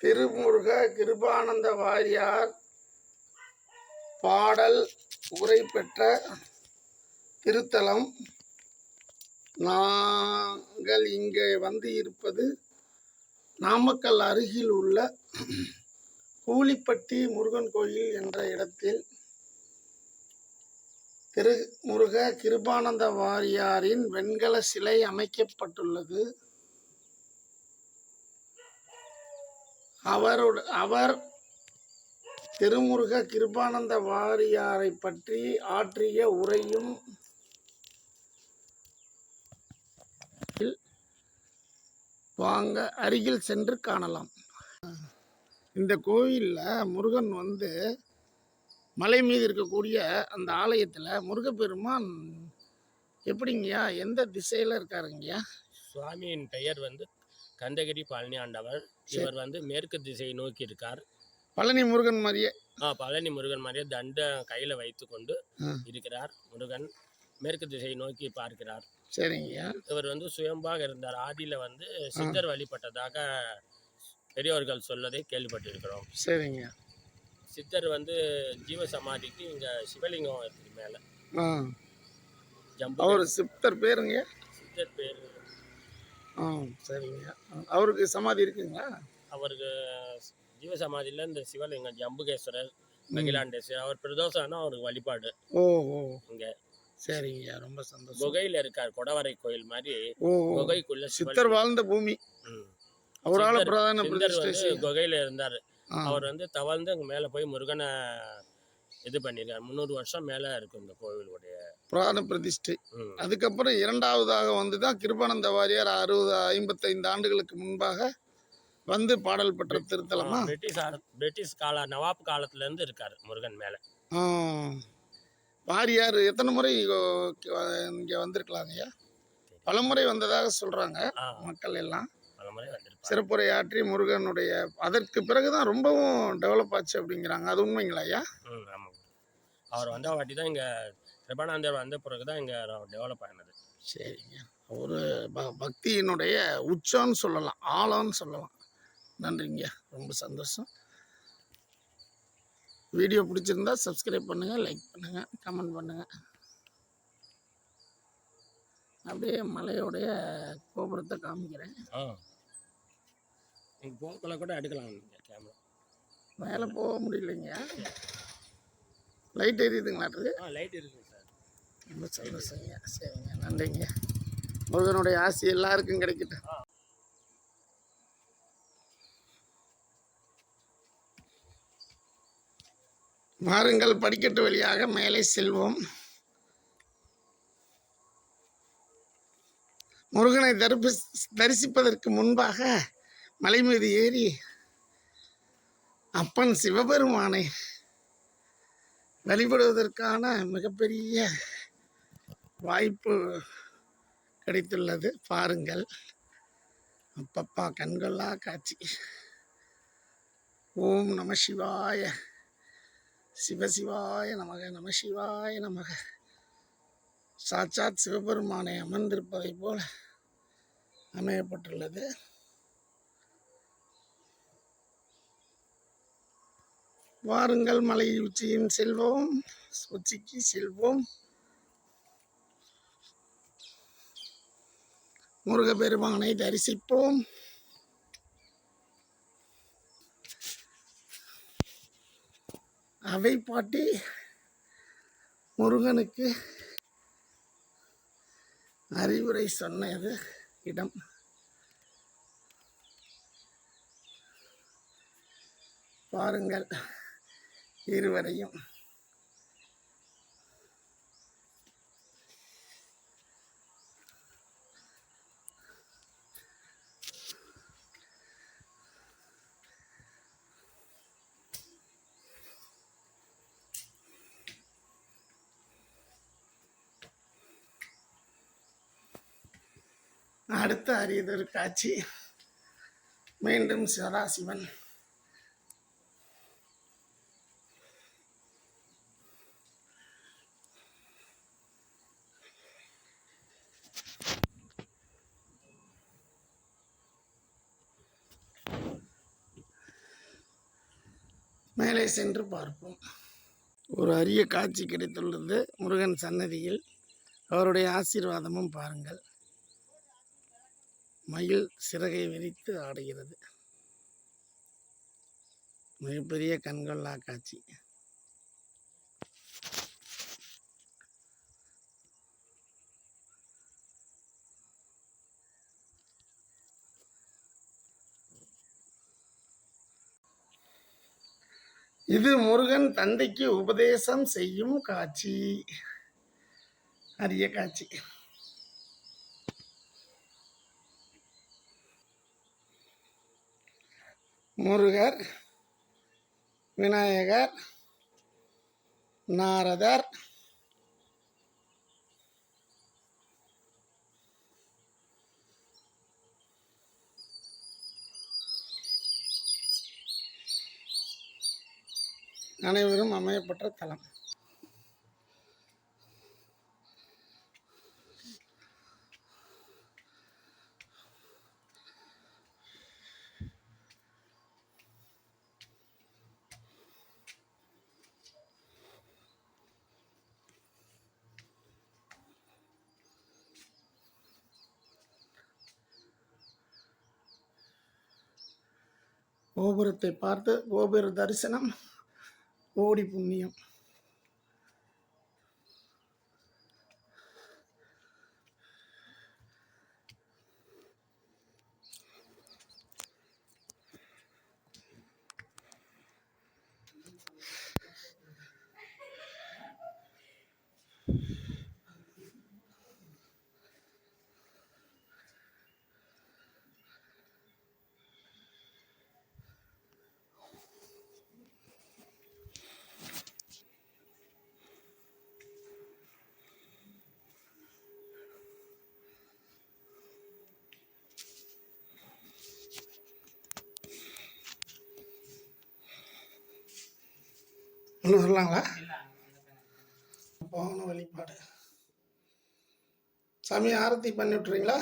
திருமுருக கிருபானந்த வாரியார் பாடல் உரை பெற்ற திருத்தலம். நாங்கள் இங்கே வந்து இருப்பது நாமக்கல் அருகில் உள்ள கூலிப்பட்டி முருகன் கோயில் என்ற இடத்தில் திருமுருக கிருபானந்த வாரியாரின் வெண்கல சிலை அமைக்கப்பட்டுள்ளது. அவர் திருமுருக கிருபானந்த வாரியாரை பற்றி ஆற்றிய உரையும் வாங்க அருகில் சென்று காணலாம். இந்த கோயிலில் முருகன் மலை மீது இருக்கக்கூடிய அந்த ஆலயத்தில் முருகப்பெருமான் எப்படிங்கய்யா, எந்த திசையில் இருக்காருங்கய்யா? சுவாமியின் பெயர் கந்தகிரி பழனி ஆண்டவர். இவர் மேற்கு திசையை நோக்கி இருக்கார். பழனி முருகன் மாதிரியே பழனி முருகன் மாதிரியே தண்ட கையில வைத்து கொண்டு இருக்கிறார். முருகன் மேற்கு திசையை நோக்கி பார்க்கிறார். சரிங்கய்யா. இவர் சுயம்பாக இருந்தார். ஆதியில சித்தர் வழிபட்டதாக பெரியவர்கள் சொல்வதை கேள்விப்பட்டிருக்கிறோம். சரிங்க. சித்தர் ஜீவ சமாதிக்கு இங்க சிவலிங்கம் இருக்கு மேல. அவர் சித்தர் பேருங்க? சித்தர் பேரு. சரிங்க. அவருக்கு சமாதி இருக்குங்களா? அவருக்கு ஜீவ சமாதியில் இந்த சிவலிங்கம் ஜம்புகேஸ்வரர், அகிலாண்டேஸ்வரர், அவர் பிரதோஷம்னா அவருக்கு வழிபாடு. இங்க. சரிங்க, ரொம்ப சந்தோஷம். குகையில இருக்கார், கொடவரை கோயில் மாதிரி. குகைக்குள்ள சித்தர் வாழ்ந்த பூமி. அவரால் பிரதான குகையில இருந்தார். அவர் தவழ்ந்து அங்க மேல போய் முருகனை இது பண்ணிருக்காரு. 300 வருஷம் மேல இருக்கும் இந்த கோவிலுடைய பிராண பிரதிஷ்டை. அதுக்கப்புறம் இரண்டாவதாக தான் கிருபானந்த வாரியார் 55 ஆண்டுகளுக்கு முன்பாக பாடல் பெற்ற திருத்தலமா. பிரிட்டிஷ் கால நவாப் காலத்துல இருந்து இருக்காரு முருகன் மேல. வாரியார் எத்தனை முறை இங்க வந்திருக்கலாங்கய்யா? பலமுறை வந்ததாக சொல்றாங்க மக்கள் எல்லாம். சிறப்புரை ஆற்றி முருகனுடைய அதற்கு பிறகுதான் ரொம்பவும் டெவலப் ஆச்சு அப்படிங்கிறாங்க. அது உண்மைங்களா ஐயா? அவர் வந்த வாட்டி தான் இங்க கிருபானந்தர் வந்த பிறகுதான் இங்க டெவலப் ஆனது. சரிங்க. ஒரு பக்தியினுடைய உச்சம்னு சொல்லலாம், ஆழம்னு சொல்லலாம். நன்றிங்க, ரொம்ப சந்தோஷம். வீடியோ பிடிச்சிருந்தா சப்ஸ்கிரைப் பண்ணுங்க, லைக் பண்ணுங்க, கமெண்ட் பண்ணுங்க. அப்படியே மலையோடைய கோபுரத்தை காமிக்கிறேன். போக்கல கூட எடுக்கலாம் கேமரா. மேலே போக முடியலைங்க. லைட் எரியுதுங்களாட்டு? லைட் இருக்குங்க சார். ரொம்ப சந்தோஷங்க. சரிங்க, நன்றிங்க. முருகனுடைய ஆசி எல்லாருக்கும் கிடைக்கட்டும். வாருங்கள், படிக்கட்டு வழியாக மேலே செல்வோம். முருகனை தரிசிப்பதற்கு முன்பாக மலை மீது ஏறி அப்பன் சிவபெருமானை வழிபடுவதற்கான மிகப்பெரிய வாய்ப்பு கிடைத்துள்ளது. பாருங்கள், அப்பப்பா கண்கொள்ளா காட்சி. ஓம் நம சிவாய, சிவசிவாய நமக, நம சிவாய நமக. சாட்சாத் சிவபெருமானை அமர்ந்திருப்பதை போல அமையப்பட்டுள்ளது. வாருங்கள், மலை உச்சிக்கு செல்வோம். முருகப்பெருமானை தரிசிப்போம். அவை பாட்டி முருகனுக்கு அறிவுரை சொன்னது இடம். பாருங்கள் இருவரையும். அடுத்த அரியதொரு காட்சி. மீண்டும் சதாசிவன். மேலே சென்று பார்ப்போம். ஒரு அரிய காட்சி கிடைத்துள்ளது முருகன் சன்னதியில். அவருடைய ஆசீர்வாதமும் பாருங்கள். மயில் சிறகை விரித்து ஆடுகிறது. மிகப்பெரிய கண்கொள்ளா காட்சி. இது முருகன் தந்தைக்கு உபதேசம் செய்யும் காட்சி. அரிய காட்சி. முருகர், விநாயகர், நாரதர், அனைவரும் அமையப்பட்ட தலம். கோபுரத்தை பார்த்து கோபுர தரிசனம் கோடி புண்ணியம். இன்னும் சொல்லலாங்களா? போன வழிபாடு. சாமி ஆரத்தி பண்ணி விட்டுறீங்களா?